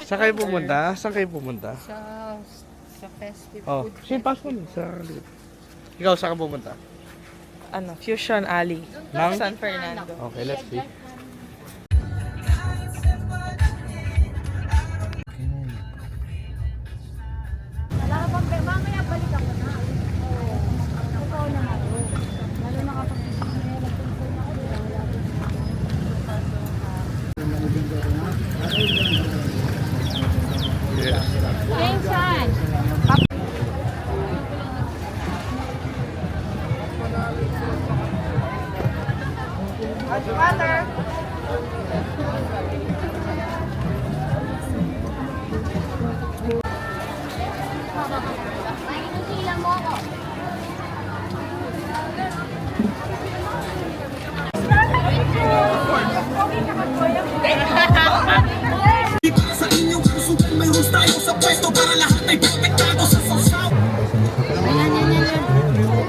Saan kayo pumunta? Saan kayo pumunta? Sa festive Oh, food. sige, pass mo na. Ikaw, saan ka pumunta? Ano, Fusion Alley. Nang? San Fernando. Okay, let's see. Mamaya balik ako na. Totoo naman. Lalo na kapag nagtungkol ako. Yes. Pinsan! Water! Inusilang mo ako. Sa inyong puso may rules tayo sa pwesto para lahat ay perfectado sa sausaw. Yan.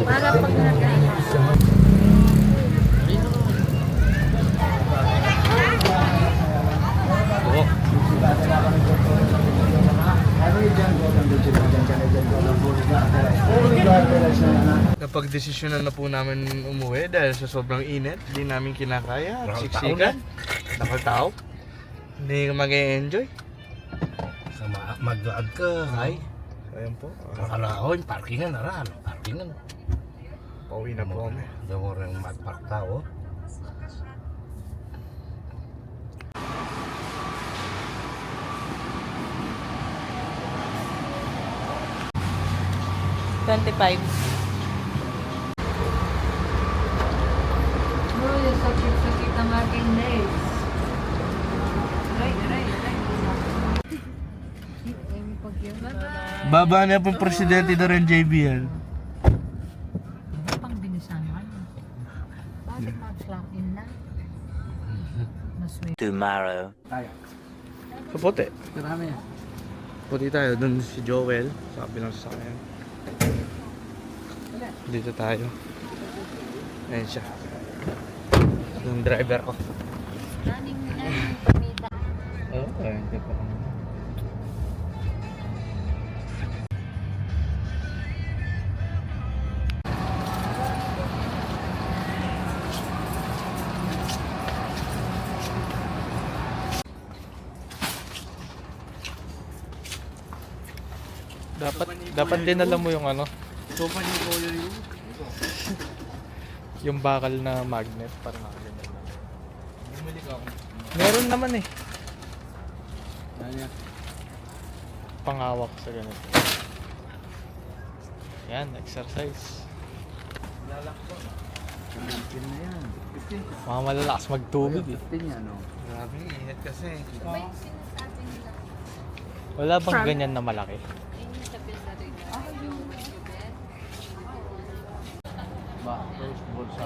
Para pag nag-drive. Napag-desisyonan na po namin umuwi dahil sa sobrang init. Hindi namin kinakaya. Siksikan. Nakatao. Hindi ka mag-enjoy. Mag-vlog ka, ay. Ayan po. Nakalaon, parkingan na rin. Parkingan. Pauwi na po kami. Daw rin mag-park tao. $25. Bro, yung sakit-sakit ng aking legs. Right. Baba na po presidente na rin JB yan. Pang binisangan. Bakit mag-slap in na? Maswerte. Tomorrow. Sa puti. Puti tayo. Doon si Joel. Sabi lang sa akin. Dito tayo. Ayan siya. Yung driver ko. Naning pamita. Oo, ayan ka pa. Dapat din alam mo yung ano, So, pa yung color yun? yung bakal na magnet para nakaganyan. Bumili ka ako. Meron naman eh, Ayan. pangawak sa ganito. Yan, exercise. Pin na yan. Mga malalakas magtubig eh. Grabe, init kasi. Wala bang ganyan na malaki? Ba, first ball sa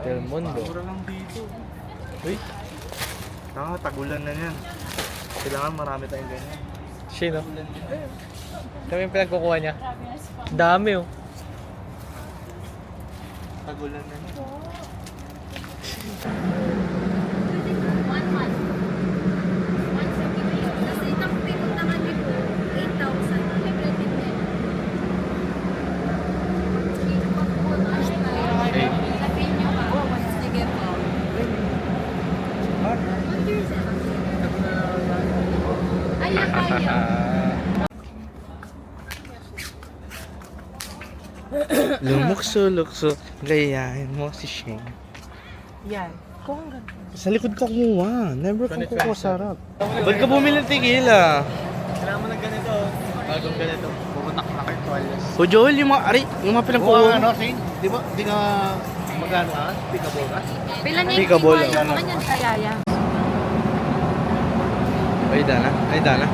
Del Mundo. Mura lang dito. Uy, Tagulan na yan. Kailangan marami tayong ganyan. sino? Kami yung pinagkukuha niya. Dami oh. Tagulan na yan. One month. Once a week. Tapos itang pinot naman dito, 8,000. Libre din din. Sabihin nyo ba? Sige po. Ay, kaya. Lumukso, gayahin mo si Shane. Yan. Kung ganun. Sa likod ka kumuha. Never kang kukuha sa harap. Ba't ka bumili ng tigila? Kailangan mo ng ganito. Bagong ganito. Pumuntak na kayo toilet. O Joel, yung mga pinagkuha mo. Ano, Shane? Di ba? Di ka magano ka? Pikabol ka? Bilang niya Peekaboo yung lang, ano? kanyang kayaya. Ay, Dana. Ay, Dana.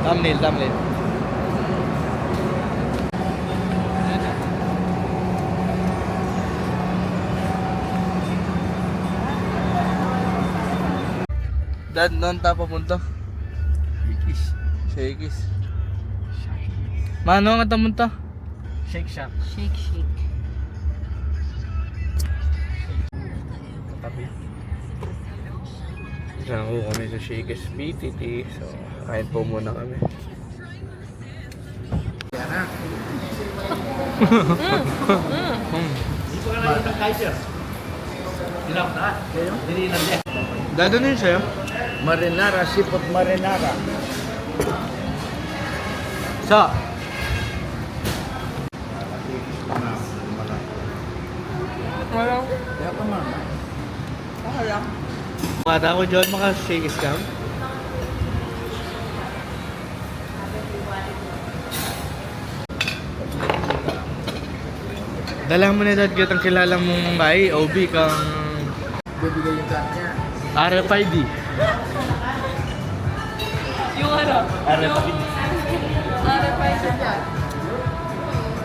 Thumbnail. Dad, noon tayo papunta? Shakey's. Mano nga tamunta? Shake Shack. Shake. Tabi. Diyan ko kami sa Shakey's PTT. So, kain po muna kami. Dito ka na yung Kaiser. Ilang na? Dili lang yan. Dadanin sa'yo? Marinara, sipot marinara. Sa? Walang. Kaya pa man. Walang. Mata ko dyan mga Shakey's cam. Dala mo na dad kitang kilala mong bahay, OB kang Bibigay yung card niya. RFID. Yung ano? RFID.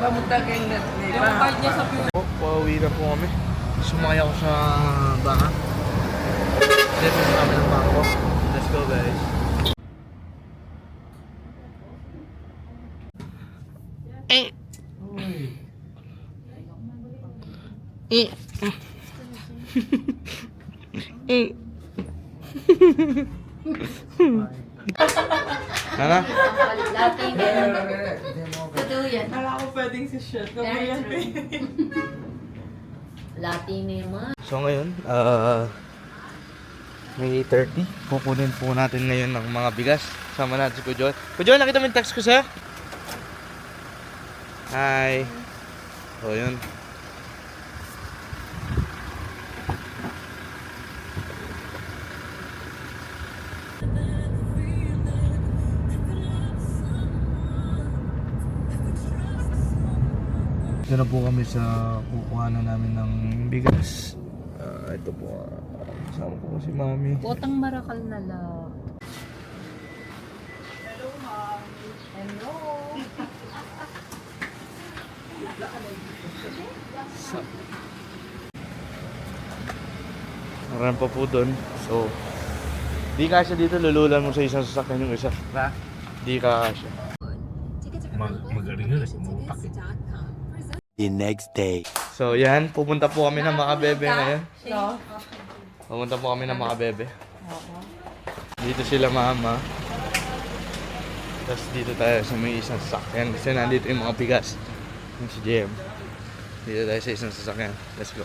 Pamunta kayo na. Yung card niya sa Pure. Pauwi na po kami. Sumakay ako sa baka. Dito na kami ng bangko. Let's go guys. Eh! Eh! Eh! Ano? Latte na. Totoo yan. Wala ko pwedeng si Shit. Latte na naman. So ngayon, May 30. Kukunin po natin ngayon ng mga bigas. Sama natin si Kujoy. Kujoy, nakita mo yung text ko sa'yo? Hi. So yun. Ito na po kami sa kukuhanan namin ng bigas. Ito po. Kasama ko si Mami. Botang marakal na lang. Hello. Marami pa po doon. So, di kasya dito, lululan mo sa isang sasakyan yung isa. Ba? Di kasya. Magaling yun eh. Umupak eh. The next day. So, yan. Pupunta po kami ng Makabebe ngayon. No? Pupunta po kami ng Makabebe. Dito sila mama. Tapos dito tayo sa may isang sasakyan. Kasi nandito yung mga bigas. Yung si JM. Dito tayo sa isang sasakyan. Let's go.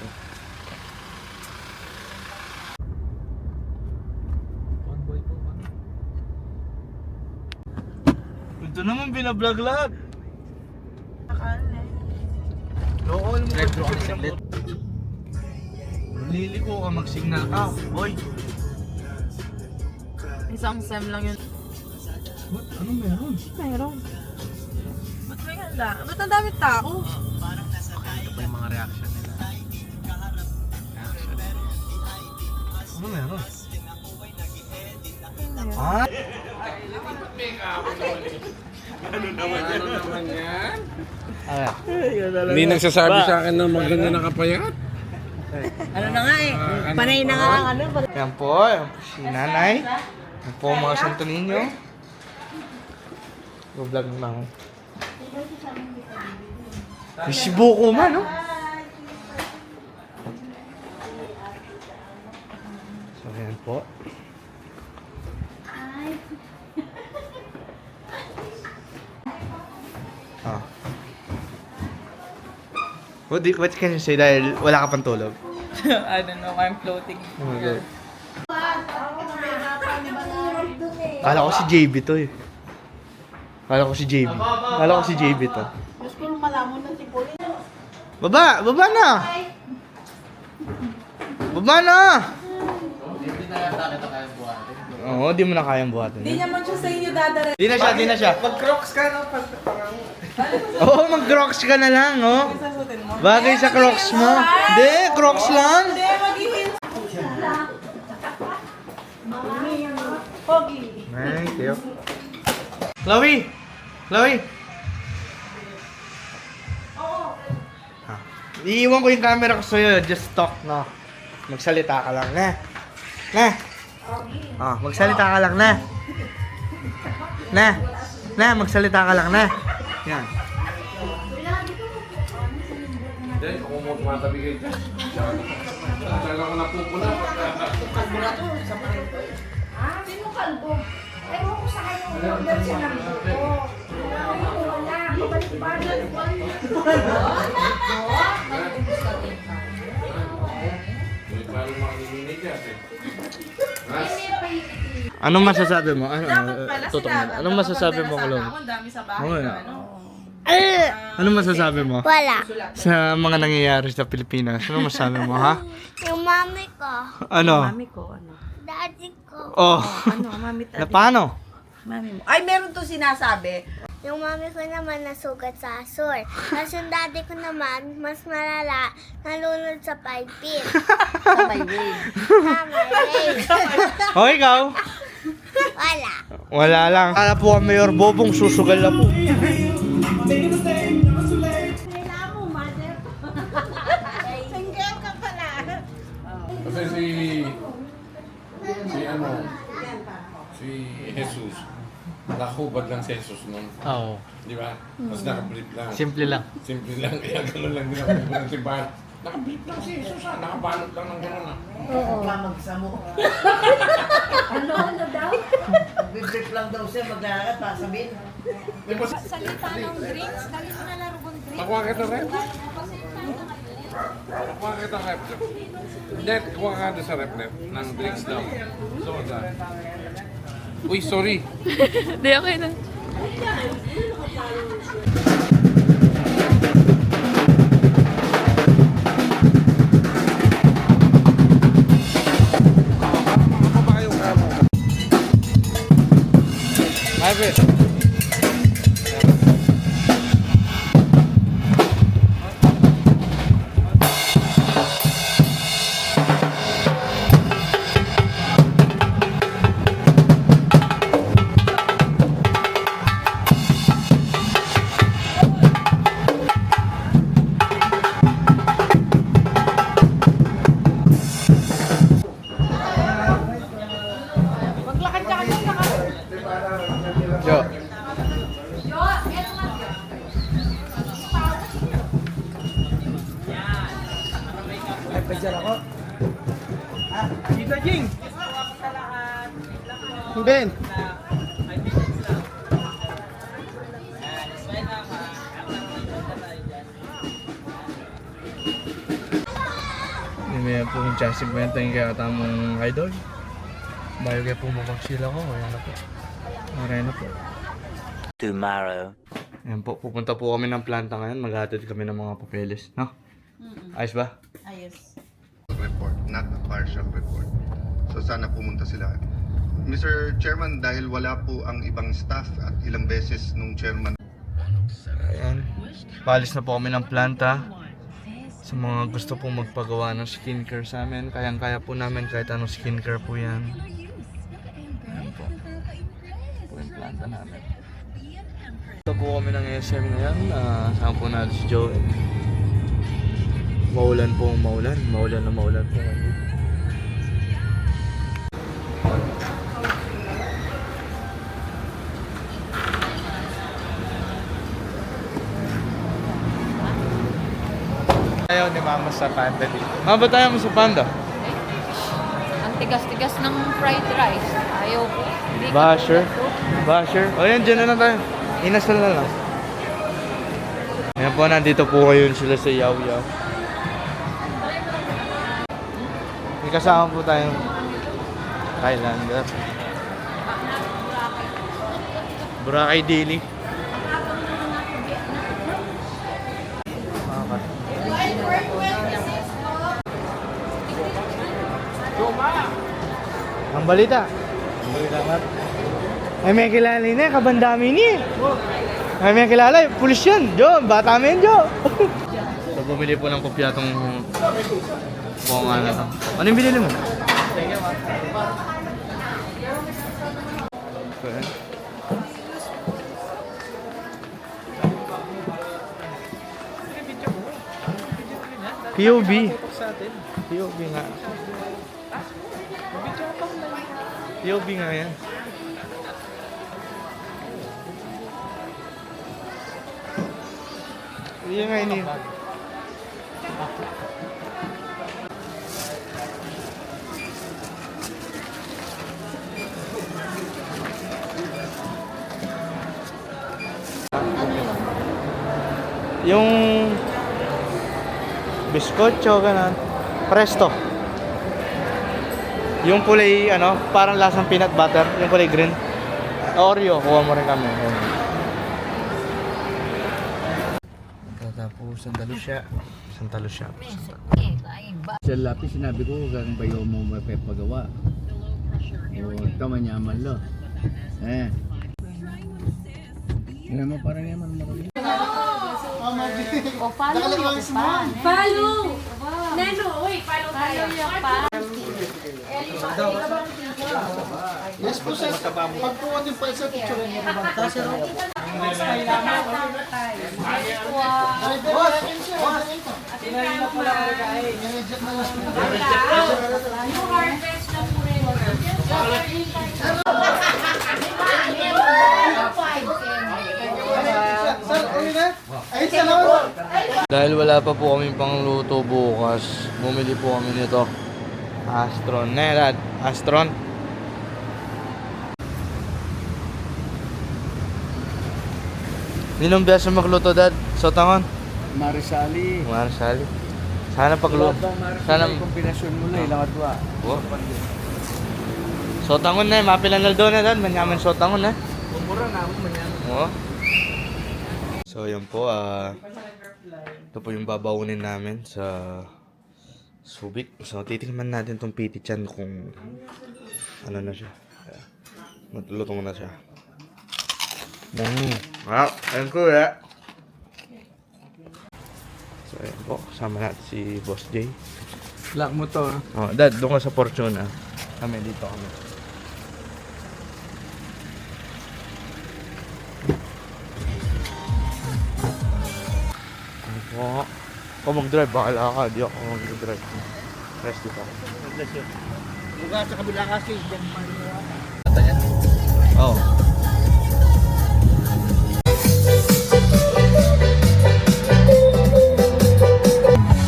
Ito naman binablog lahat. Oo, alam mo ba? Liliko ka, mag-signal ka. Boy! Isang sem lang yun. What? Anong meron? Meron. Ba't may handa? Ba't ang dami tao? Ito pa yung mga reaction nila. Ano meron? Ah? Hindi nagsasabi sa akin na maganda nakapayat. Ano na nga eh. Panay na nga ang ano. Yan po si nanay. Yan po mga Santo Niño. Go-vlog na ako. May sibuko man, no? So, yan po. Ah. What can you say dahil wala ka pang tulog? I don't know, I'm floating. Oh my God. Kala ko si JB to eh. Kala ko si JB. Kala ko si JB to. Gusto ko malaman na si Pauline. Baba! Baba na! Baba na! Oo, di mo na kayang buhatin. Hindi naman siya sa inyo dadara. Di na siya, di na siya. Mag-crocs ka no? Oo, mag-crocs ka na lang, oh. Sasutin mo. Bagay sa crocs mo. Hindi, crocs lang. Hindi, mag-ihil. Pogi. Thank you. Chloe! Chloe! Ah. Iiwan ko yung camera ko sa'yo. Just talk, no? Magsalita ka lang, na. Na. Ah, magsalita ka lang, na. Na. Na, magsalita ka lang, na. Yan. Hindi, ako mo tumatabi kayo dyan. Talaga ko napupuna. Sino kalbo? Ewan ko sa kanya, order siya ng buko. Wala, kabalik-balik. Hindi pa rin makikinig yan eh. Anong masasabi mo? Anong masasabi mo, Kulong? Ang dami sa bahay. Oo nga. Anong masasabi mo? Wala. Sa mga nangyayari sa Pilipinas, anong masasabi mo, ha? Yung mami ko. Ano? Mami ko, ano? Daddy ko. Oh. Ano, mami Na paano? Mami mo. Ay, meron to sinasabi. Yung mami ko naman nasugat sa asor. Tapos yung daddy ko naman, mas malala, nalunod sa pipin. Sa my way. Tama, eh. O, ikaw? Wala. Wala lang. Kala po ang Mayor Bobong, susugal na po. Kasi si Jesus, nakahubad lang si Jesus nun. Oo. Di ba? Mas nakablip lang. Simple lang. Simple lang, kaya gano'n lang din ako ng simbahan. Nakablip lang si Jesus ha, nakabalot lang ng gano'n ha. Magsamo. Ano daw? Bibrik lang daw siya, maglalakad, pasabihin. Di ba? Salita ng drinks, dali mo na laro ng drinks. Nakuha kita rep? Nakuha kita rep. Hindi, kuha ka doon sa rep ng drinks daw. Soda. Uy, sorry. Hindi, okay na. Marvin. Jo. Ben. May po yung chassis benta yung kaya tamang idol. Bayo kaya po mapagsila ko. Ayan na po. Ayan na po. Tomorrow. Ayan po. Pupunta po kami ng planta ngayon. Maghatid kami ng mga papeles. No? Ayos ba? Ayos. Report, not a partial report. So sana pumunta sila. Mr. Chairman, dahil wala po ang ibang staff at ilang beses nung chairman. Ayan. Palis na po kami ng planta. Sa mga gusto po magpagawa ng skincare sa amin, kayang-kaya po namin kahit anong skincare po yan. Ayan po. Po yung planta namin. Ito po kami ng SM ngayon. Saan po natin si Joey. Maulan po, maulan. Maulan na maulan po kami. Ayaw ni Mama sa panda dito. Mabatayan mo sa panda. Ang tigas-tigas ng fried rice. Ayaw ko. Hindi ko Basher. tulad to. Basher. O yan, dyan na lang tayo. Inasal na lang. Ayan po, nandito po ngayon sila sa Yaw Yaw. May kasama po tayong Thailander. Boracay Daily. Ang balita. Ang balita nga. Ay may kilala niya, kabandami niya. Ay may kilala, pulis yan. Jo, bata mo yan, Jo. So bumili po ng kopya tong bunga na to. Ano yung binili mo? Okay. POV. POV nga. POV nga yan. Yun nga ini. Yung biskotso, ganun. Presto. Yung kulay, ano, parang lasang peanut butter. Yung kulay green. Oreo, kuha mo rin kami. Tapos, sandalo siya. Sa lapis, sinabi ko, kung bayo mo mapapagawa. O, ito manyaman lo. Alam mo, parang yaman mo rin. O, follow yung pan. Follow! Neno, uy, follow tayo. Yes po, sir. Pag po din po sa picture niyo po ba? Sir. Dahil wala pa po kaming pangluto bukas, bumili po kami nito. Astron. Dad? Astron? Ninong biyasa magluto, Dad? Sotangon? Marisali. Marsali. Sana pagluto. Sana... kombinasyon mo na, ilang atwa. Oh. Sotangon na, mapilanal doon na, Dad. Manyaman sotangon na. Mura na ako manyaman. Oo. So, yun po. Ito po yung babaunin namin sa Subic. So, titingnan natin tong pitichan kung ano na siya. Matlutong na siya. Ayun ko So, ayun po. Kasama natin si Boss J. Lock mo to. Oh, Dad, doon ka sa Fortuna. Kami, dito kami. Oo. Kung mag-drive, bakala ka. Di ako mag-drive. Rest dito ako. Lugar sa kabila kasi. Oo.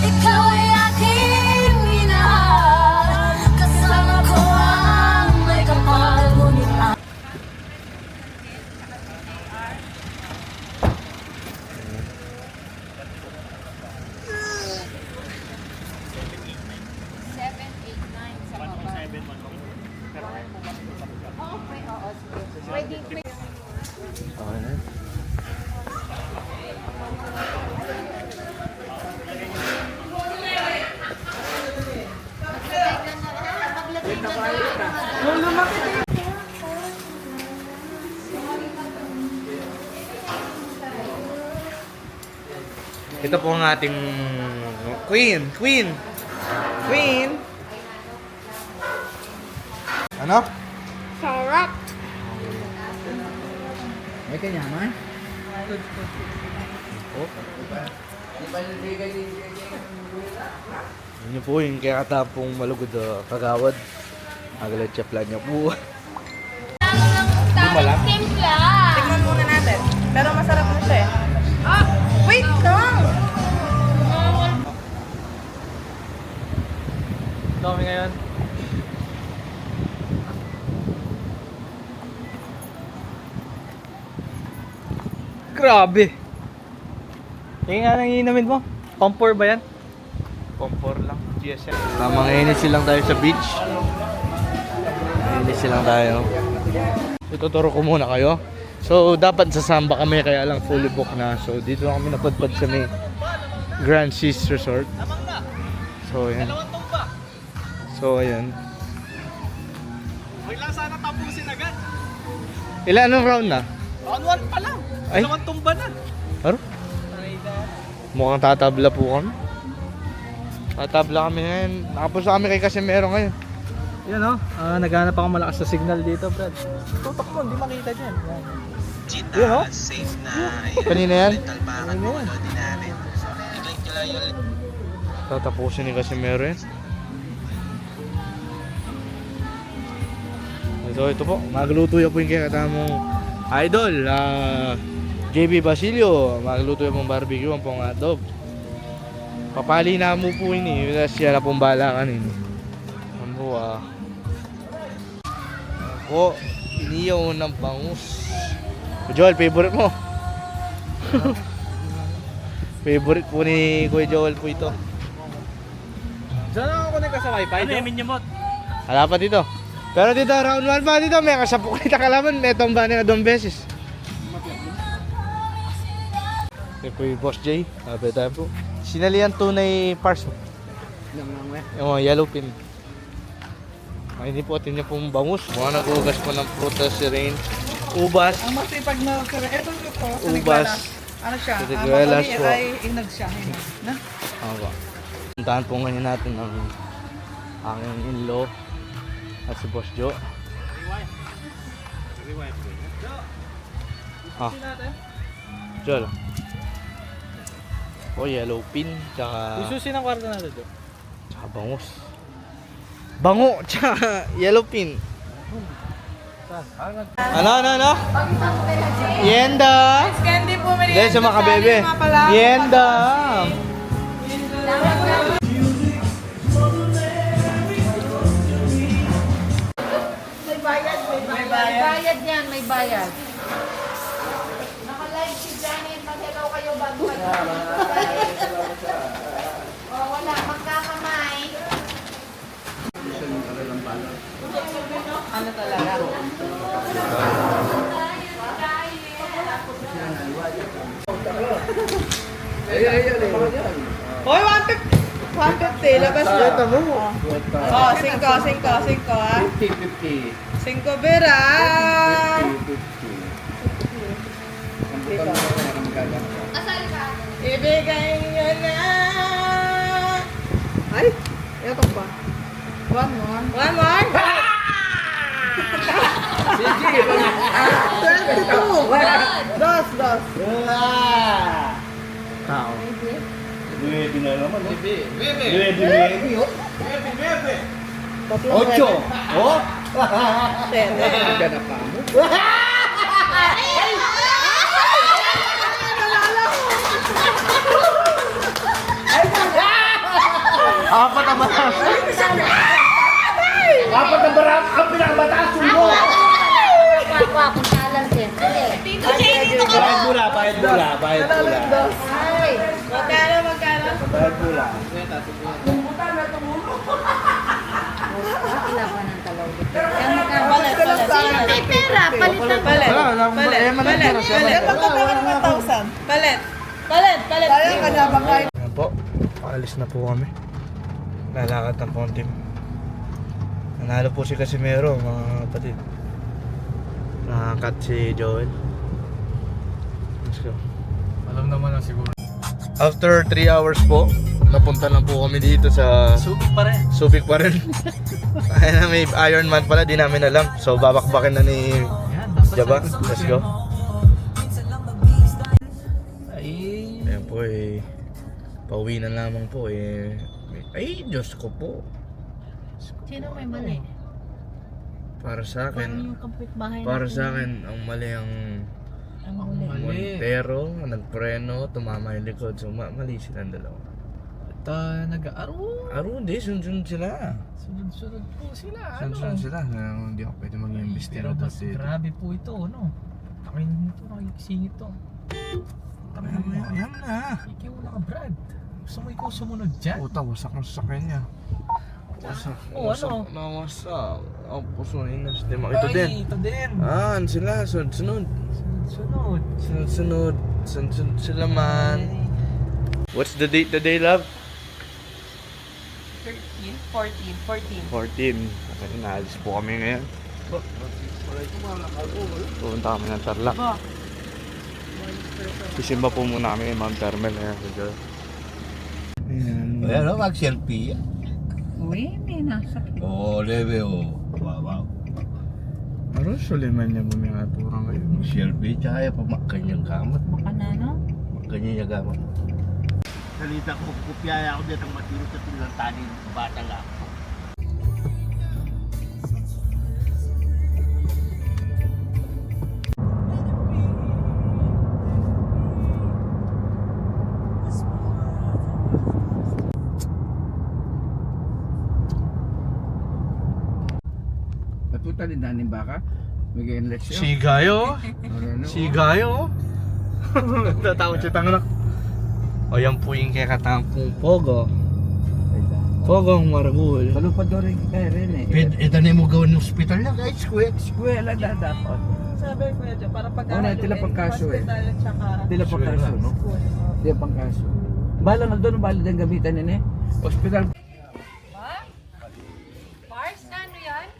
Ikaw ay aking minahal. Kasama ko ang may kapal, ngunit ang Okay na. Ito po ang ating Queen. Ano? Sarap. May kanyaman? Yun po yung kaya katapong malugod kagawad. Agalat siya plan niya po. tamang timpla. Tingnan muna natin. Pero masarap na siya eh. Ah! Wait lang! Ito kami ngayon. Grabe! Yung nga nang iinamin mo? Pampor ba yan? Comfort lang. GSM. Tamang NSC lang tayo sa beach. NSC lang tayo. Ituturo ko muna kayo. So, dapat sa Samba kami, kaya lang fully booked na. So, dito na kami napadpad sa may Grand Seas Resort. So, ayan. Wait lang sana tapusin agad. Ilan anong round na? Round 1 pa lang. Ay. Dalawang tumba na. Ano? Mukhang tatabla po kami. Tatabla kami ngayon. Nakapusa kami kay Casimero ngayon. Yan o. Naghanap ako malakas sa signal dito, Brad. Tutok mo, hindi makita dyan. Yan o. Kanina yan? Kanina yan. Tatapusin ni Casimero yan. So ito po, magluto po yung kaya katamong idol. JB Basilio, magluto yung pong barbecue, ang pong hotdog. Papali na mo po ini, siya na pong bala kanini. Ano po Ako, iniyaw ng bangus. Joel, favorite mo? Favorite po ni Kuya Joel po ito. Diyan ako kunin ka sa wifi. Ano yung menu mo? Wala pa dito. Pero dito, round 1 pa dito, may kasapok kita kalaban, may tomba na 2 beses. Ito po yung Boss J, sabi tayo po. Sinalihan tunay parts mo. Yung mga yellow pin. Ay, hindi po atin niya pong bangus. Mga nag-ugas po ng prutas si Rain. Ubas. Ang masipag na sir, ito po, sa Ubas. Ano siya? Sa Niguelas po. Ay inag siya. Na? Ako. Puntahan po ngayon natin ang aking in-law at si Boss Jo. Jo lang. Yellow pin, tsaka Isusin ang kwarto natin, Jo. tsaka bangus. Bango, tsaka yellow pin. Ano? Yenda! Candy po, may Dahil sa mga kabebe. Yenda! May bayad yan, may bayad. Naka-live si Janet. Mag-hello kayo bago wala. Magkakamay. Ano talaga? Hoy, 150, labas na. Ito mo. Oh, 5 ah. 50-50. 5 bera. 50-50. Asal ka? Ibigay nyo na. Ay, ito pa. One more. 22. Dos. Tao. Bebe na naman. Bebe. Tatlong 8. Oh? Sete. Ganap pa mo. Apat ang mataas. Apat na barang ang pinakabataas mo. Wag kung talang din. Bayad mula. Dos. Ay, Magkano? Bayad mula. ilan pa ng talaw dito? Yan magkano? Palit. May pera, palitan mo. Palit. Kaya ka na bang kahit Ayan po, paalis na po kami. Lalakad ng kontim. Nanalo po si Casimero, mga kapatid. Nakakat si Joel. Let's go. Alam naman na siguro. After 3 hours po, napunta lang po kami dito sa Subic pa rin. Subic pa rin. Ayun na, may Ironman pala, di namin alam. So babakbakin na ni Yan, dapat Jaba. Let's go. Ay, Ayan po pauwi na lamang po Ay, Diyos ko po. Sino may mali? Para sa Parang akin, yung kapitbahay para natin. sa akin, ang mali ang Ang huli. Montero, nagpreno, tumama yung likod. So mali silang dalawa. at nag-aro. Hindi, sunod sila. Sunod-sunod po sila. Sunod sila. Hindi ako pwede mag-imbestero Pero mas dito. grabe po ito, no? Takin nito, nakikisingit to. Ayan na. Ikaw na ka, Brad. Gusto mo ikaw sumunod dyan? Puta, wasak ang sasakyan niya. Wasak. Oh, ano? Wasak. Ang puso na yun. Ito din. Ito din. Ano sila? Sunod. Sunod. Sunod sila man. What's the date today, love? 14. Kasi naalis po kami ngayon. Pupunta kami ng Tarlac. Isimba po muna kami ng Mount Carmel. Ayan. Ayan, mag-selfie. Uy, may nasa. Lebe. Wow. Ano Suleiman niya bumingaturang kayo? Selfie, tsaka yung pamakanyang gamat. Baka na, no? Makanyang gamat. Salita ko, kupyaya ako dito ang matiro sa pinlantanin. Bata lang. talidan ng baka. May election. Sigayo. Sigayo. Tatawag siya tanganak. O yan po yung kakatampong Pogo. Pogong Maragul. Kalupad daw rin kaya rin eh. Ito na mo gawin ng hospital na kahit square. Eskwela na dapat. Sabi ko yun, para pag Tila pagkaso eh. hospital at saka Tila pagkaso, no? Tila pagkaso. Bala na doon, bala din gamitan nila eh. Hospital. Mars, ano yan?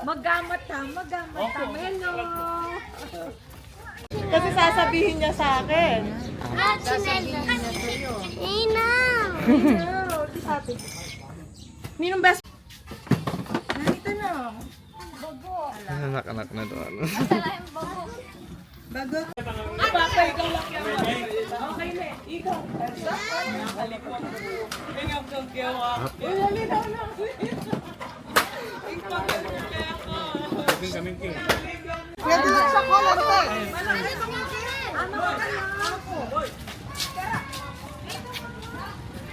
Magamat ha, magamat ha. Hello! Kasi sasabihin niya sa akin. Ninong best? Nandito na. Anak-anak na doon. Bago. Baka ikaw lang yan. Okay na. Ikaw. Ikaw kang kiyawa. Ilali daw na. Ikaw kang kiyawa. Pwede na sa kolang ko.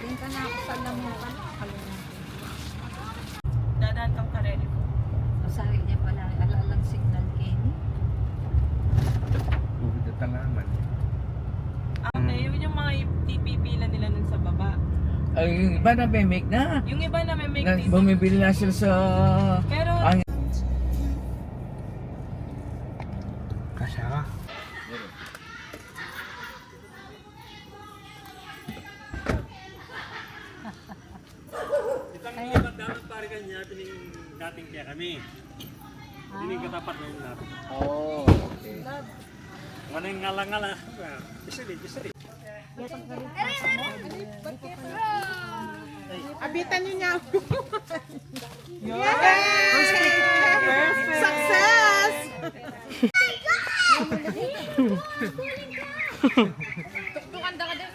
Tingin ka na ako sa lamukan. Dadaan kang kareli. Masari niya pala, alalang signal Kenny. Bukid at talaman. Yun yung mga pipila nila nun sa baba. Ay, yung iba na may make na. Yung iba na may make Na, TV. bumibili na sila sa... Pero, Ang... Kasya ka. Oh, okay. abitan niyo niya. Perfect. Success! Tuktukan da ka din.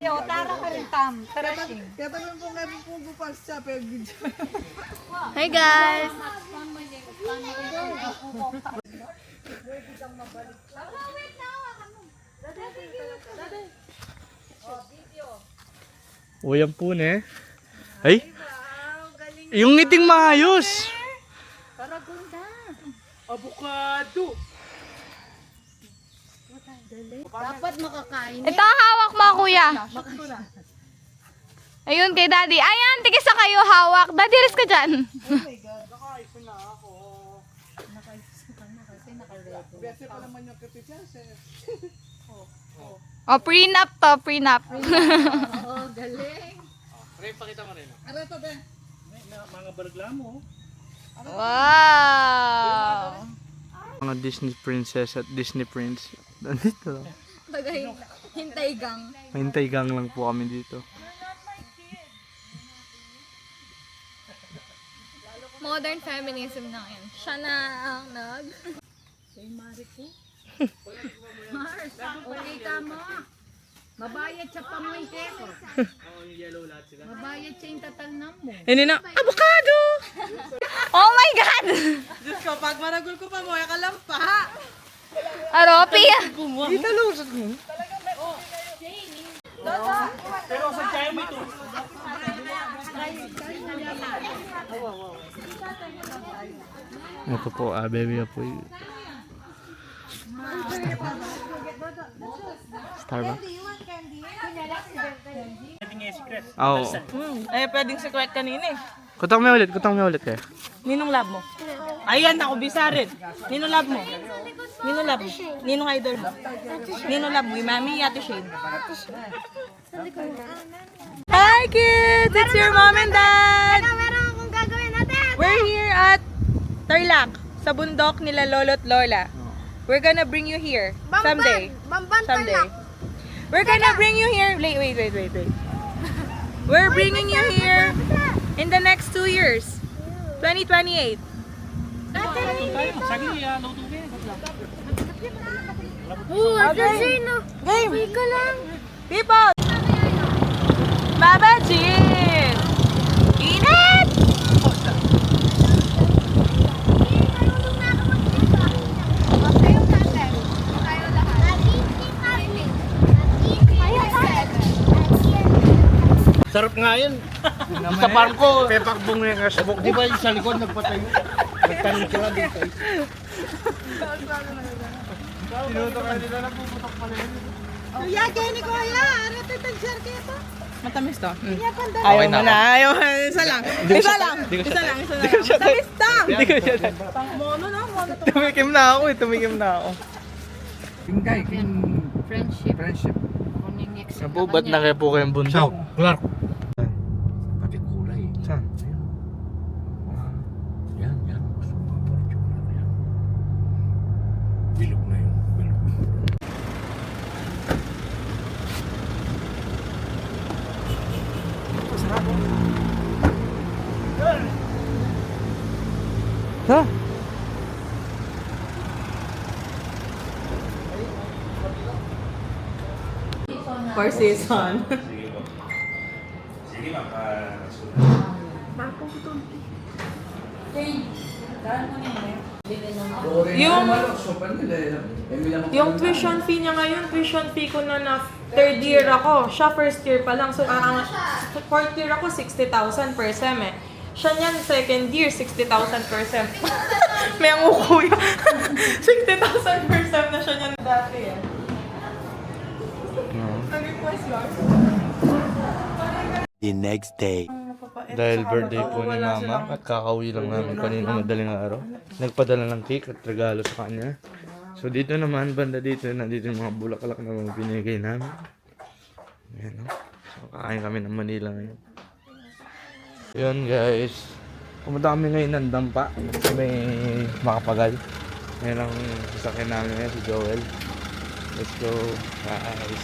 Yo, tara ka rin tam. Tara sing. Kaya naman po nga po bupas siya, pero video. Hi guys! O yan po ne. Ay! Yung ngiting maayos! Avocado! Dapat makakain. Ito hawak mo kuya. Ayun kay daddy. Ayan, tigisa kayo hawak. Daddy, alis ka dyan. Oh, prenup to, prenup. Oh, galing. Wow! Mga Disney princess at Disney prince. Nandito lang. Hintay gang. Mahintay gang lang po kami dito. Modern feminism na yan. Siya na ang nag... Mars, okay ka mo. Mabayad sa pamoy ko. Mabayad sa yung tatalnam mo. Hindi na, avocado! Oh my God! Diyos ko, pag maragul ko pa mo, ka lang pa. Aropi! Dito lusot mo. Ito po, baby po. Starbucks. Oo. Eh, pwedeng secret kanina eh. Kutang mo ulit kayo. Ninong love mo? Ayan, ako bisa rin. Ninong love mo? Ninong love mo? Ninong idol mo? Ninong love mo? Yung mami, Ate Shane. Hi kids! It's your mom and dad! Meron akong gagawin natin! We're here at Tarlac, sa bundok nila lolo't lola. We're gonna bring you here someday. Someday. We're gonna bring you here. Wait. We're bringing you here in the next 2 years. 2028. Game! People! Baba Jean! Init! Sarap nga yun. Sa parko, pepakbong yung asbok. Di ba yung sa likod nagpatayo? Nagtanong sila dito. Tinutok ka nila na puputok pala yun. Kuya, kaya ni Kuya. Ano ito? Tag-share kayo to? Matamis to. Okay na ako. Ayaw mo. Isa lang. Isa lang. Di ko Isa siya- lang. Isa di ko lang. siya- Matamis to. Hindi ko siya. Pang mono na. Mono to. Tumikim na ako eh. Tumikim na ako. Tingkay. Friendship. Friendship. Ako nang next Nabu, ba't nakaya po kayong bundok? Clark. Pati kulay. Saan? Yan. Gusto mo mga Fortuner yan. Bilog na yun. Bilog. Ha? Four season. Yung tuition fee niya ngayon, tuition fee ko na third year ako. Siya first year pa lang. So, fourth year ako, 60,000 per sem eh. Siya niyan, second year, 60,000 per sem. May ang ukuya. 60,000 per sem na siya niyan dati eh. Nag-request lang. The next day. Dahil birthday po ni Mama at kakauwi lang namin kanina madaling araw. Nagpadala ng cake at regalo sa kanya. So dito naman, banda dito, nandito yung mga bulaklak na mga binigay namin. Ayan, no? So kakain kami ng Manila ngayon. Yun guys. Pumunta kami ngayon ng Dampa. Sa may Makapagal. Ngayon ang sasakyan namin ngayon, si Joel. Let's go guys.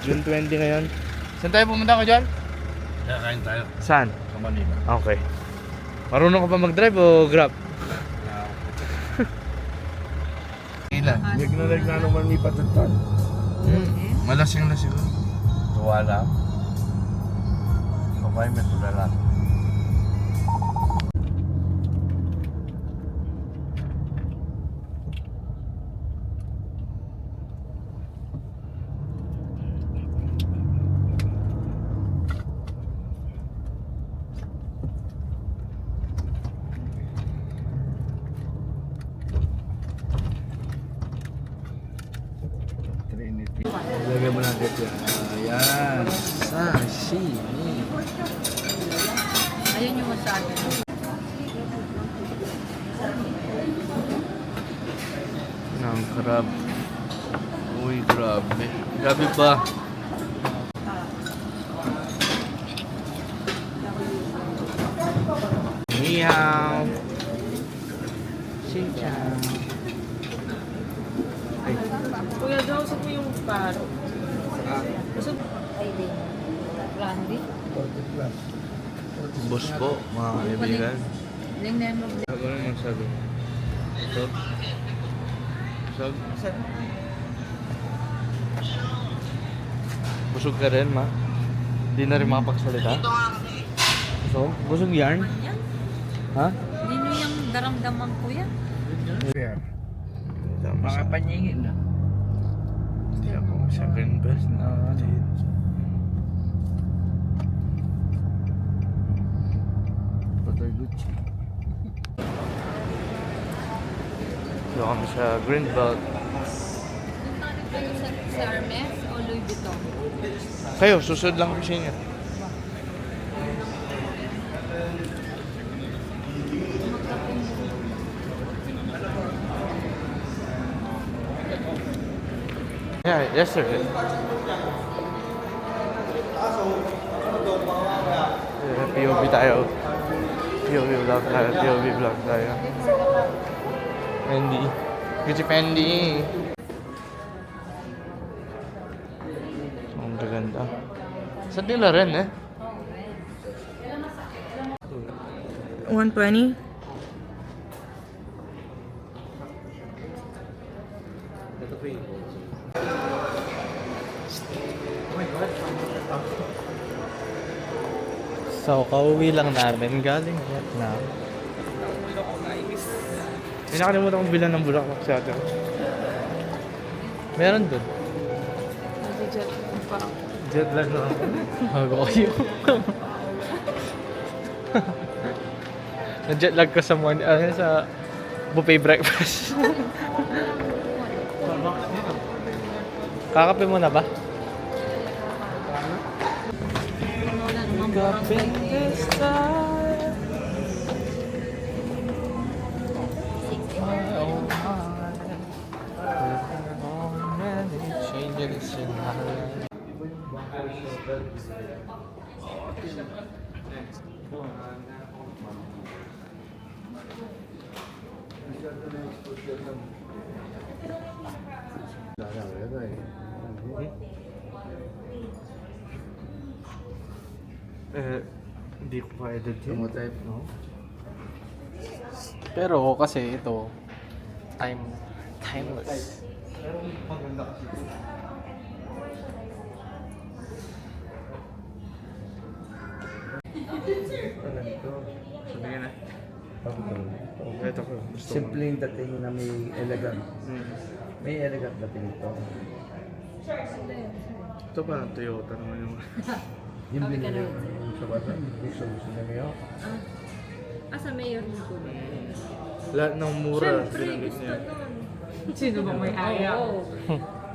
June 20 ngayon. Saan tayo pumunta ko dyan? Kakain tayo. Saan? Sa Manila. Okay. Marunong ka ba mag-drive o grab? Ilan? Nagnalag na naman ni Patutan. Malasing na siguro. Tuwa lang. Babay, may tulala. Lagyan mo natin yan. Ayan. Sashimi. Ayun yung masabi. Ng crab. Uy, grabe. Grabe ba? Meow. Xin-chao. Ay, Kuya, Joseph mo yung paro. Randy. boss po, mga kaibigan. Ling nemo. Ako naman sabi. Sog. Sog. Busog ka rin, ma? Hindi na rin makapagsalita? Busog? Busog yarn? Ha? Nino yung daramdaman ko yan. Mga panyingin na. Hindi ako second best na kapatid. Patoy Gucci. So kami sa Greenbelt. Sa Hermes o Louis Vuitton? Kayo, susunod lang ko sa inyo. Yeah, yes sir. POV tayo. POV vlog tayo. POV vlog tayo. Fendi. Gucci Fendi. Ang gaganda. Sa nila rin eh. 120? So, kauwi lang namin galing Vietnam. May nakalimutan kong bilan ng bulaklak sa atin. Meron dun. Nag-jet pa. Jet lag na ako. Bago kayo. Na-jet lag ko sa sa buffet breakfast. Kakape mo na ba? Changes in my life. Hindi ko pa edit yun. No? Pero kasi ito, timeless. Pero maganda kasi ito. Sabihin na. Ito ko. Simpleng dating na may elegant. May elegant dating ito. Ito pa, Toyota naman yung... Yung binili yung sa bata. Gusto niya ngayon. Sa mayor mo po. Lahat ng mura, binanggit niya. Sino bang may ayaw?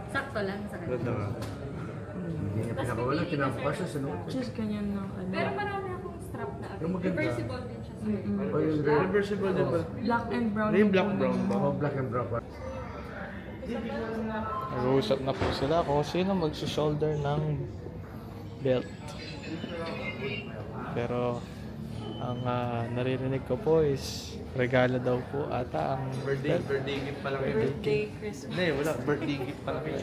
Sakto lang sa kanya. Ganda nga. Hindi niya pinakawala. Kinabukas siya sinuot. Just ganyan na ano. Pero marami akong strap na Yung maganda. reversible din siya sir. O yung red. Reversible din ba? Black and brown. Yung black brown ba? Oh, black and brown pa. Nag-uusap na po sila kung sino magsi-shoulder ng belt. Pero ang naririnig ko po is regalo daw po ata ang Birthday gift pa lang yun. Birthday, Christmas. Hindi, wala. Birthday gift pa lang yun.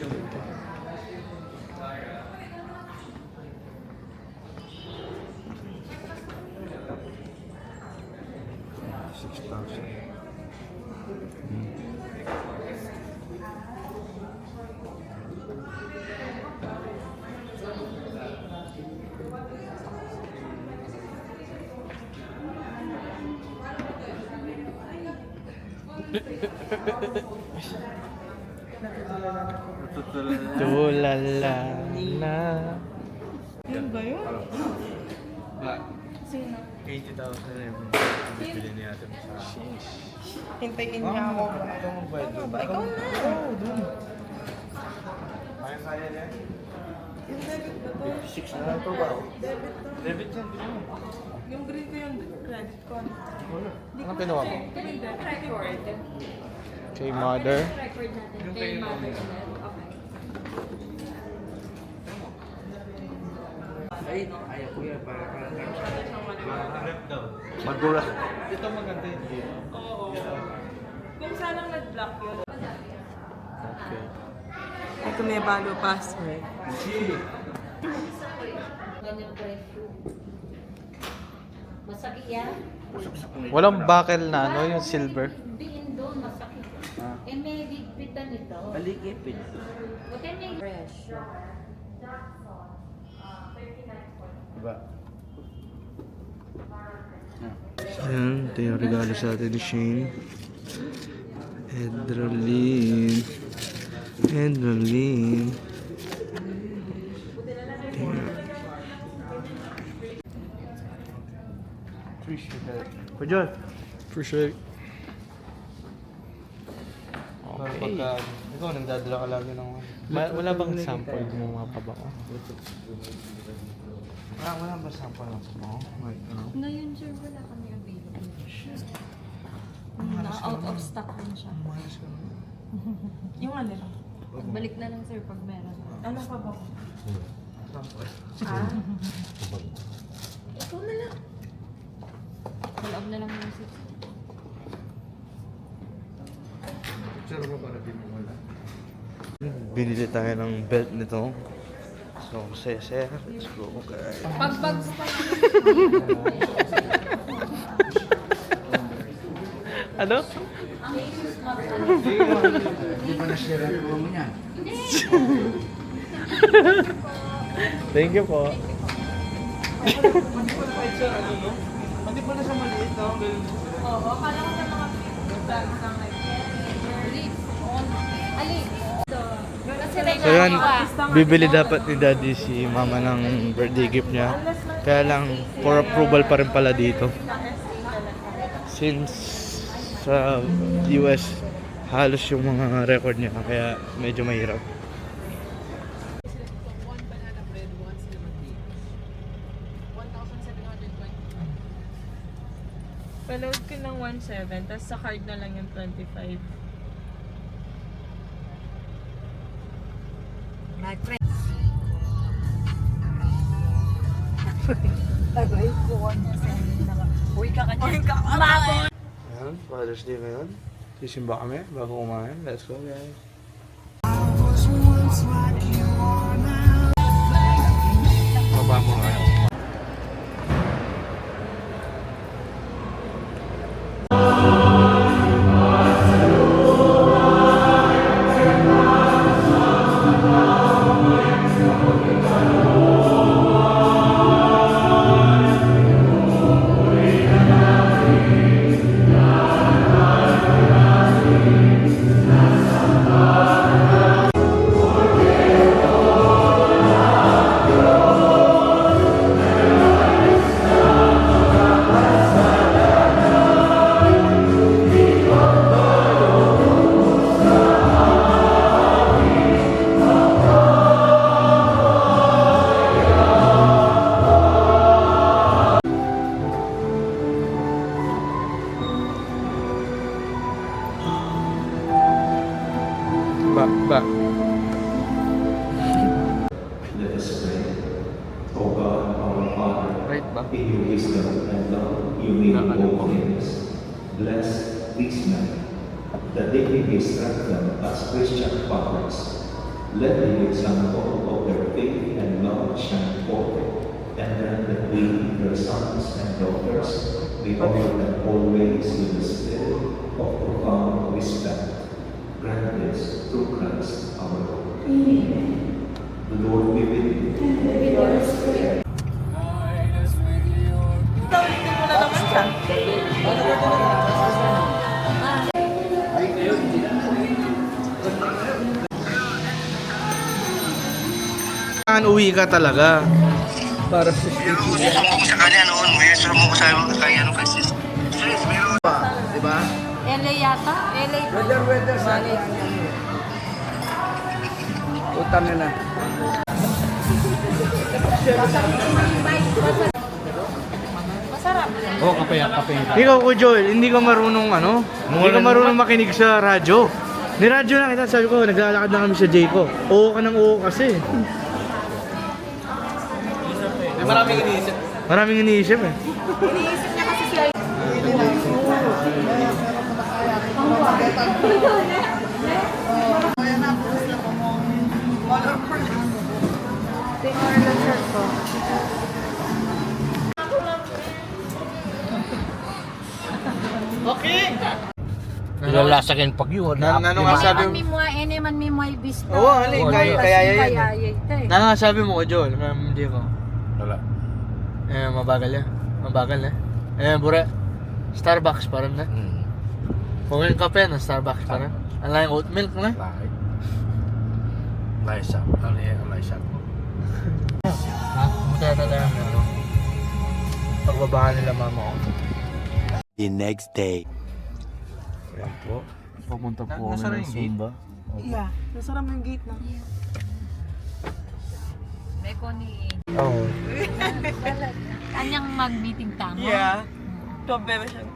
tulala na. Yun ba yun? Wala. Sino? 80,000 na yung bibili niya natin sa... Hintayin niya ako. Ikaw magbayad doon. Ba, ikaw na. Oo, doon. Kaya niya? Yung debit ba to? 6 na lang to ba? Debit to. Debit yan, di mo. Yung green ko yung credit ko. Wala. Ano kinuha mo? Yung debit record. Kay mother. Record natin kay mother ulit. Okay. Ayaw ko yan. Para Rep daw. Madura. Ito maganda yun. Oo. Kung saan lang nag-block yun. Okay. Ito may bago password. Ganyan presyo. Masakit yan? Walang buckle na ano, yung silver. Diin doon, masakit. Eh, may ligpitan ito. Maligipit. Buti may presyo. Diba? Ayan, ito yung regalo sa atin ni Shane. Edralyn. Edralyn. Appreciate that. Pajol. Appreciate. Para Okay. pagka, ikaw nagdadala ka lagi ng... Wala bang sample ng mga pabango? Wala ba sample ng pabango? Wait, ano? Ngayon sir, wala kami available. Out of stock din siya. Yung ano? Balik na lang sir pag meron. Ano pa ba? Ikaw na lang. Sa loob na lang yung 6. Picture mo para din mo wala. Binili tayo ng belt nito. So, sir. Let's go, guys. Pag-bags pa Ano? Hindi ba na-share ang mo niya? Thank you po. Hindi pala siya maliit na. Oo, akala ko na mga bags na like Ali. Ito. Kasi So yun, bibili dapat ni Daddy si Mama ng birthday gift niya. Kaya lang, for approval pa rin pala dito. Since sa US, halos yung mga record niya, kaya medyo mahirap. Paload ko ng 1.7, tapos sa card na lang yung 25. My friend. Uy ka kanya. Ayan, Father's Day ngayon. Sisimba kami bago kumain. Let's go, guys. Baba mo nga yun. Ba. Let us pray. O God, our Father, Right ba? in your wisdom and love, you made all things. Bless these men, that they may be strengthened as Christian fathers. Let the example of their faith and love shine forth, and grant that we, their sons and daughters, may offer them always with the spirit of profound respect. Grant this through Christ our Lord. Amen. The Lord be with you. Uwi ka talaga. Para sa Kung sa kanya noon, may suro mo ko sa kaya ano kasi. Diba? LA yata? LA. Weather sa utang na. Oh, kape. Ikaw ko Joel, hindi ka marunong hindi ka marunong makinig sa radyo. Niradyo na kita, sabi ko, naglalakad na kami sa Jayco. Oo ka ng oo kasi. Maraming iniisip eh. Iniisip niya kasi siya. Nilalasakin pag yun. Ano nga sabi mo? Man mimoy bis. Oo, kaya yan. Kaya Ano nga sabi mo ko Joel, kaya hindi ko. Wala. Mabagal yan. Mabagal na. Bure. Starbucks pa rin na. Kung yung kape na, Starbucks pa rin. Ang lang oat milk na. Laisa. Ano yan? Laisa. Masaya talaga yung pagbabahan nila mama ko. The next day. Ayan po. Pumunta po kami ng Zumba. Yeah, nasara mo yung gate na. Meko ni Oo. kanyang mag-meeting tama. Yeah. Tobe ba siya?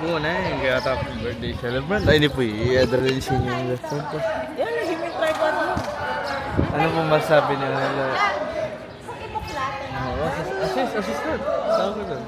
Muna kaya tapos birthday celebrant. Ay, hindi po i-adrenaline yung restaurant ko. Yan, lagi mo yung tripod mo. Ano po masabi niya? Assistant. Tawag ko doon.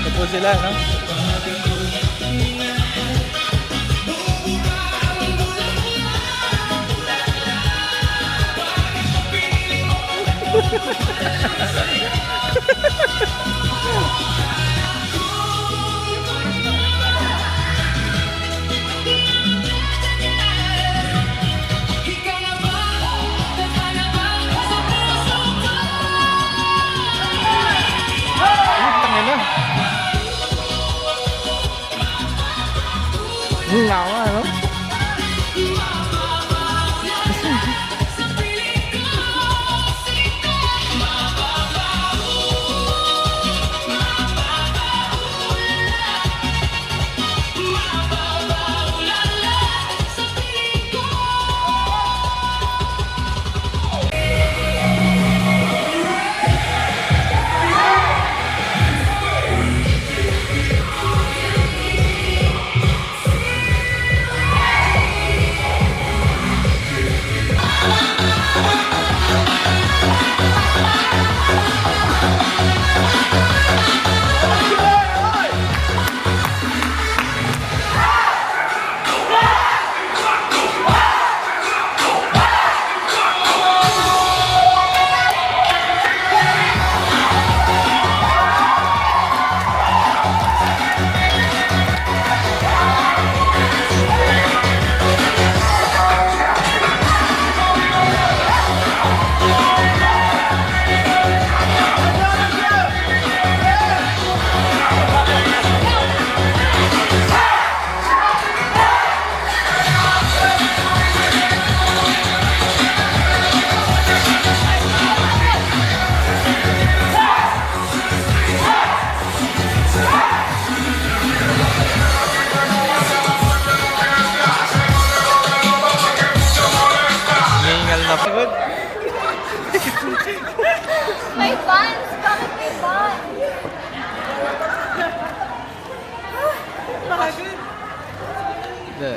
Ito po sila, no? Ngawa, ano? Ningal na pagod. May fans! Bakit may fans? Hindi.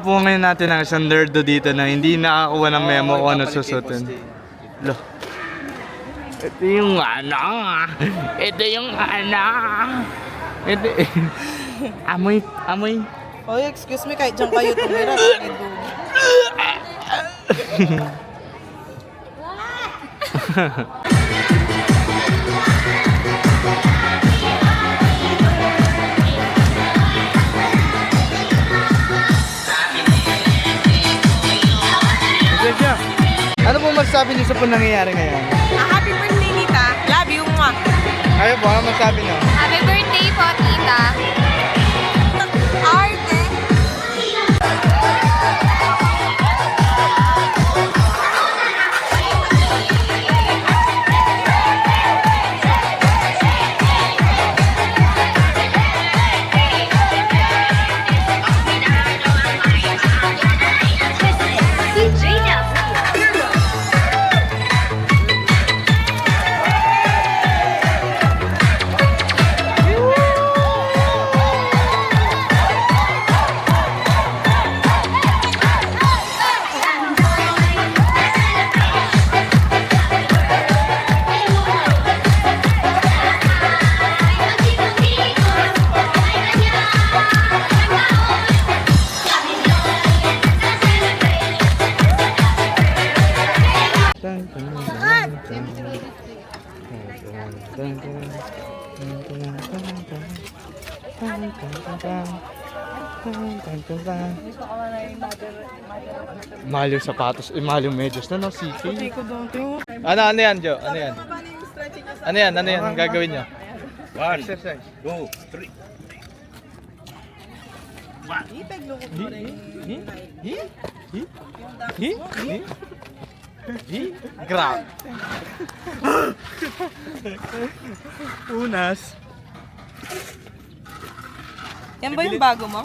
Po ngayon natin ang isang nerdo dito na hindi nakakuha ng memo kung ano susutin. Lo. Ito yung ano. Ito yung ano. Ito. Amoy. Amoy. Oh, excuse me, kahit dyan kayo tumira. Ano po masasabi niyo sa po nangyayari ngayon? Happy birthday, Nita. Love you, mwah. Ayaw po, ano masasabi niyo? Happy birthday po, tita. Arte. Mahal yung sapatos, mahal yung medyas na, no? CK. Ano yan, Joe? Ano yan? Ano yan? Ano yan? Ang gagawin nyo? 1, 2, 3. Grab. Unas. Yan ba yung bago mo?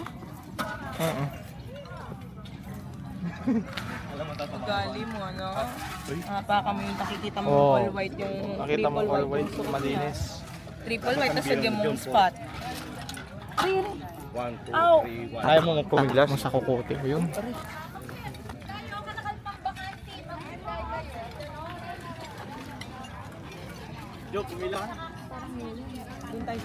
Oo. Ugali mo, ano? Pa kami yung nakikita mo Oo. all white yung Nakita mo triple all white white, yung suot malinis. niya. Triple white, tapos lagyan mo yung spot. 1, 2, Ow! 3, 1. Ayaw mo magpumiglas? Sa kukote ko yun. Joe, pumila ka. Doon tayo.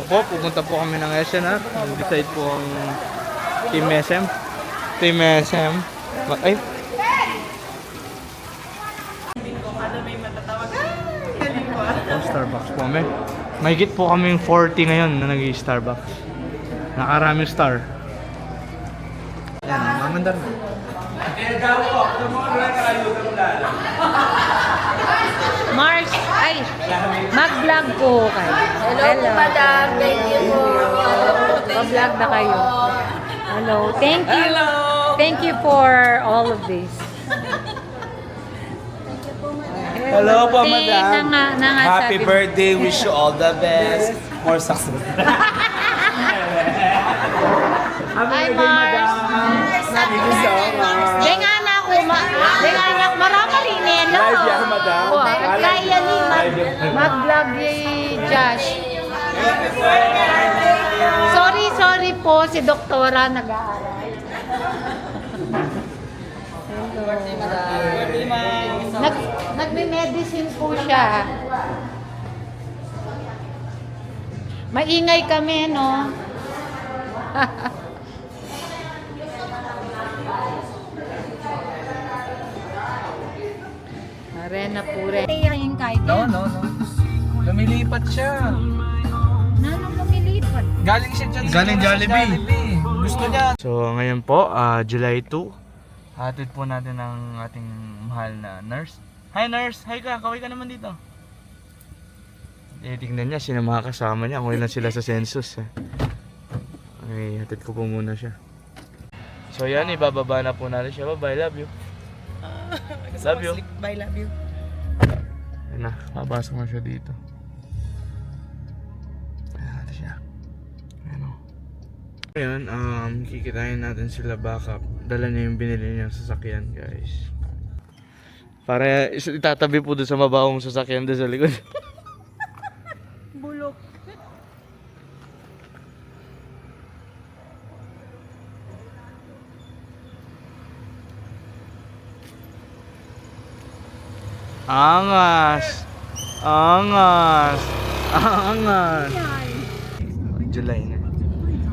po, pupunta po kami ng SNR. Nag-decide po ang Team SM. Team SM. Ay! Oh, Starbucks po kami. Mahigit po kaming 40 ngayon na nag-i-Starbucks. Nakaraming star. Yan, mamandar na. Mars, ay, mag-vlog po kayo. Hello, madam. Thank you po. Mag-vlog na kayo. Hello. Thank you. Thank you for all of this. Hello po, madam. Happy Happy birthday. Wish you all the best. More success. Hi, Mars. Thank you so much. Dengan ako, marami rin eh, no? Live yan, madam. Kaya ni mag-vlog ni Josh. Sorry po, si Doktora nag-aaral. Nagme-medicine po siya. Maingay kami, no? Arena pure. Yung kahit No. Lumilipat siya. Nanong lumilipat? Galing siya dyan. Galing Jollibee. Gusto niya. So ngayon po, July 2. Hatid po natin ang ating mahal na nurse. Hi nurse! Hi ka! Kaway ka naman dito. Tingnan niya, sino mga kasama niya. Kung ilan sila sa census. Okay, hatid ko po muna siya. So yan, ibababa na po natin siya. Bye, love you. Love you. Bye, love you. Ayun na, mabasok na siya dito. Ayan natin siya. Ayan o. Ngayon, kikitain natin sila backup. Dala niya yung binili niyang sasakyan, guys. Para itatabi po doon sa mabawang sasakyan doon sa likod. Bulok. Angas! Angas! Angas! July na.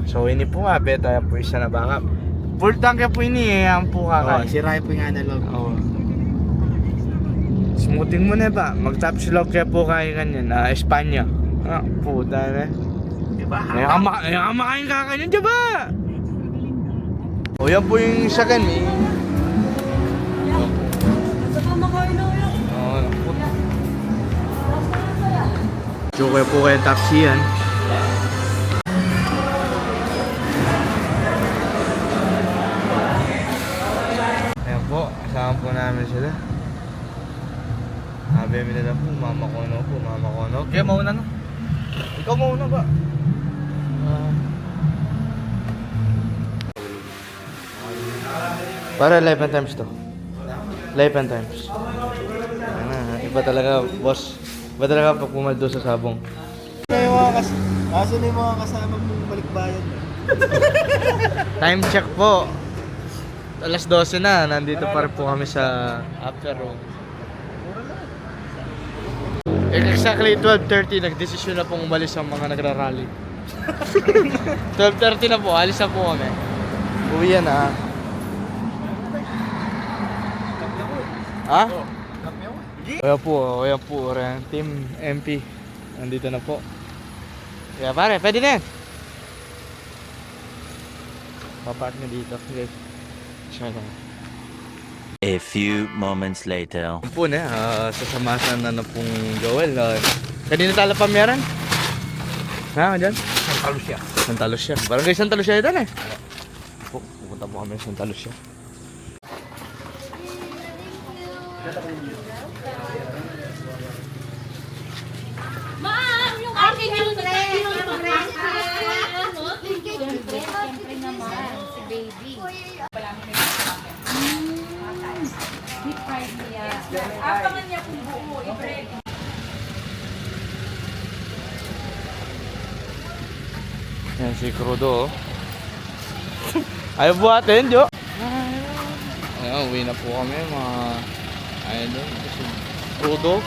So ini po nga, beta po isa na backup. Full tank po ini ang po kaka. Sira po yung analog. Oo. Smoothing mo na ba? Mag-top slope kaya po kayo kanyan. Espanya. Puta na. Diba? Ayaw makain ka kanyan, diba? O yan po yung sagan eh. Oo. Joke po kayo taxi yan. Ayan po, kasama po namin sila. Sabi nila po, mama ko no. Kaya mauna no? Ikaw mauna ba? Para live and times to. Live and times. Iba talaga, boss. Iba talaga pag pumaldo sa sabong. Aso na yung mga kasama mong balikbayan. Time check po. Alas 12 na, nandito pa rin po kami sa after room. Exactly 12:30, nagdesisyon na pong umalis ang mga nagrarally. 12:30 na po, alis na po kami. Uwi yan ha. Ha? Kaya po, Team MP. Nandito na po. Kaya pare, pwede na yan. Papark na dito. Okay. Siya na. A few moments later. Po na, sasamasan na pong Joel. Kanina tala pa meron? Ha, dyan? Santa Lucia. Barangay Santa Lucia ito eh. Pupunta po kami sa Santa Lucia. Ma'am, yung akin yung Siyempre naman, si baby. Deep fried niya. Apangan niya kung buo. Yan si Crudo. Ayaw buhatin, Jo. Ayan, uwi na po kami mga idol. Crudo.